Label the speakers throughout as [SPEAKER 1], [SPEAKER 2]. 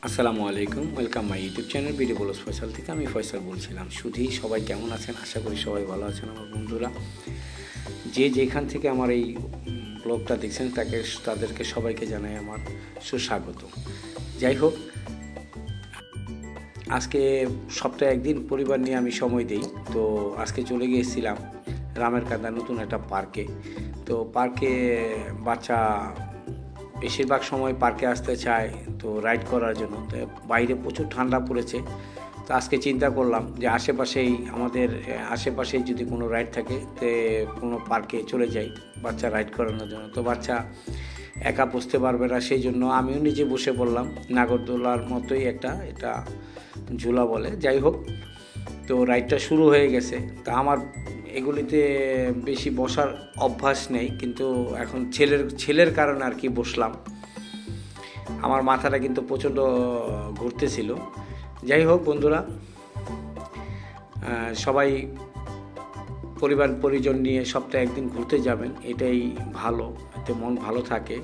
[SPEAKER 1] আসসালামু আলাইকুম, welcome my YouTube channel video blogs Faisal থেকে। আমি ফয়সাল বলছিলাম। শুধুই সবাই কেমন আছেন? আশা করি সবাই ভালো আছেন। আমার বন্ধুরা যে যেখান থেকে আমার এই ব্লগটা দেখছেন তাদেরকে সবাইকে জানাই আমার সুস্বাগত। যাই হোক, আজকে সপ্তাহে একদিন পরিবার নিয়ে আমি সময় দিই। তো আজকে চলে গিয়েছিলাম রামের কান্দা নতুন একটা পার্কে। তো পার্কে বাচ্চা বেশিরভাগ সময় পার্কে আসতে চায় তো রাইড করার জন্য। তো বাইরে প্রচুর ঠান্ডা পড়েছে। তো আজকে চিন্তা করলাম যে আমাদের আশেপাশেই যদি কোনো রাইড থাকে তো কোনো পার্কে চলে যাই বাচ্চা রাইড করানোর জন্য। তো বাচ্চা একা বসতে পারবে না, সেই জন্য আমিও নিজে বসে পড়লাম। নাগরদোলার মতোই এটা ঝুলা বলে। যাই হোক, তো রাইডটা শুরু হয়ে গেছে। তা আমার এগুলিতে বেশি বসার অভ্যাস নেই, কিন্তু এখন ছেলের কারণে আর কি বসলাম। আমার মাথাটা কিন্তু প্রচণ্ড ঘুরতেছিল। যাই হোক বন্ধুরা, সবাই পরিবার পরিজন নিয়ে সপ্তাহে একদিন ঘুরতে যাবেন, এটাই ভালো, এতে মন ভালো থাকে।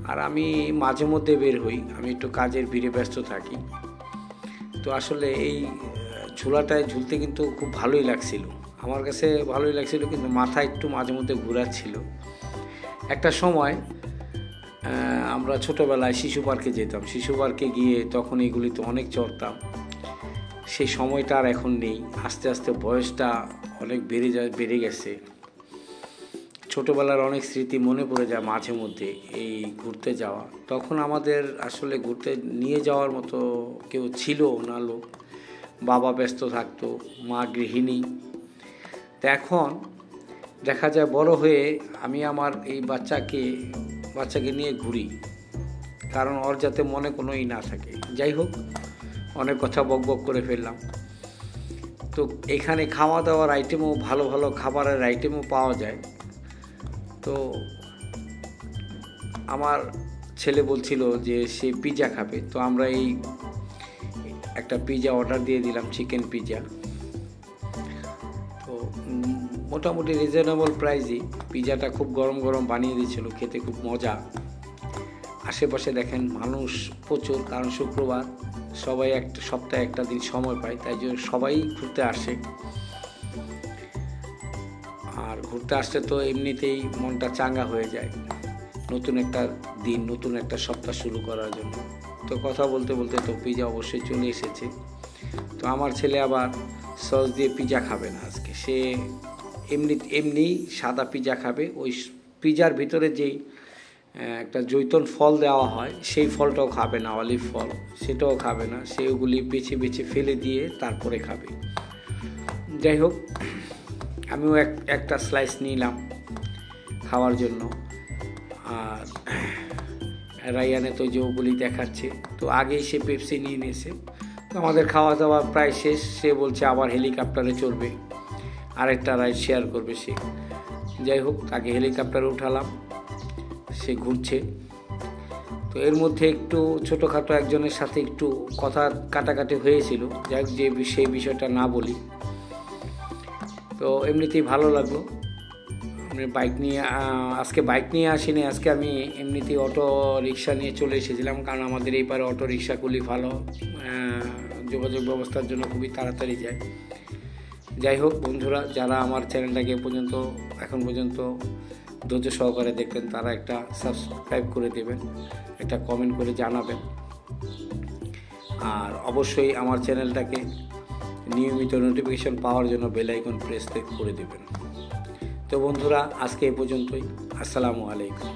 [SPEAKER 1] আর আমি মাঝে মধ্যে বের হই, আমি একটু কাজের ভিড়ে ব্যস্ত থাকি। তো আসলে এই ঝুলাটায় ঝুলতে কিন্তু খুব ভালোই লাগছিল, আমার কাছে ভালোই লাগছিল, কিন্তু মাথা একটু মাঝে মধ্যে ঘোরাচ্ছিল। একটা সময় আমরা ছোটোবেলায় শিশু পার্কে যেতাম। শিশু পার্কে গিয়ে তখন এগুলিতে অনেক চড়তাম। সেই সময়টা আর এখন নেই। আস্তে আস্তে বয়সটা অনেক বেড়ে গেছে। ছোটোবেলার অনেক স্মৃতি মনে পড়ে যায় মাঝে মধ্যে এই ঘুরতে যাওয়া। তখন আমাদের আসলে ঘুরতে নিয়ে যাওয়ার মতো কেউ ছিল না, লোক। বাবা ব্যস্ত থাকতো, মা গৃহিণী। তো এখন দেখা যায় বড় হয়ে আমি আমার এই বাচ্চাকে নিয়ে ঘুরি, কারণ ওর যাতে মনে কোনো না থাকে। যাই হোক, অনেক কথা বক করে ফেললাম। তো এখানে খাওয়া দাওয়ার আইটেমও ভালো ভালো খাবারের আইটেমও পাওয়া যায়। তো আমার ছেলে বলছিল যে সে পিৎজা খাবে। তো আমরা একটা পিৎজা অর্ডার দিয়ে দিলাম, চিকেন পিৎজা। তো মোটামুটি রিজনেবল প্রাইসই। পিৎজাটা খুব গরম গরম বানিয়ে দিয়েছিল, খেতে খুব মজা। আশেপাশে দেখেন মানুষ প্রচুর, কারণ শুক্রবার সবাই সপ্তাহে একটা দিন সময় পায়, তাই জন্য সবাই ঘুরতে আসে। আর ঘুরতে আসলে তো এমনিতেই মনটা চাঙ্গা হয়ে যায়, নতুন একটা দিন, নতুন একটা সপ্তাহ শুরু করার জন্য। তো কথা বলতে বলতে তো পিৎজা অবশ্যই চলে এসেছে। তো আমার ছেলে আবার সস দিয়ে পিৎজা খাবে না আজকে, সে এমনি সাদা পিৎজা খাবে। ওই পিৎজার ভিতরে যেই একটা জৈতুন ফল দেওয়া হয় সেই ফলটাও খাবে না, অলিভ ফল, সেটাও খাবে না। সে ওগুলি বেছে বেছে ফেলে দিয়ে তারপরে খাবে। যাই হোক, আমিও একটা স্লাইস নিলাম খাওয়ার জন্য। আর রায়ানে তো যে ওগুলি দেখাচ্ছে, তো আগেই সে পেপসি নিয়ে নিয়েছে। তো আমাদের খাওয়া দাওয়া প্রায় শেষ। সে বলছে আবার হেলিকপ্টারে চড়বে, আরেকটা রাইড শেয়ার করবে সে। যাই হোক, তাকে হেলিকপ্টারে উঠালাম, সে ঘুরছে। তো এর মধ্যে একটু ছোটোখাটো একজনের সাথে একটু কথা কাটাকাটি হয়েছিল। যাই হোক, সেই বিষয়টা না বলি। তো এমনিতেই ভালো লাগলো। আমি আজকে বাইক নিয়ে আসিনি, আজকে আমি এমনিতেই অটো রিক্সা নিয়ে চলে এসেছিলাম, কারণ আমাদের এই পারে অটো রিক্সাগুলি ভালো, যোগাযোগ ব্যবস্থার জন্য খুবই তাড়াতাড়ি যায়। যাই হোক বন্ধুরা, যারা আমার চ্যানেলটাকে এখন পর্যন্ত ধৈর্য সহকারে দেখবেন, তারা একটা সাবস্ক্রাইব করে দেবেন, একটা কমেন্ট করে জানাবেন। আর অবশ্যই আমার চ্যানেলটাকে নিয়মিত নোটিফিকেশন পাওয়ার জন্য বেল আইকন প্রেস করে দেবেন। তো বন্ধুরা, আজকে এই পর্যন্তই। আসসালামু আলাইকুম।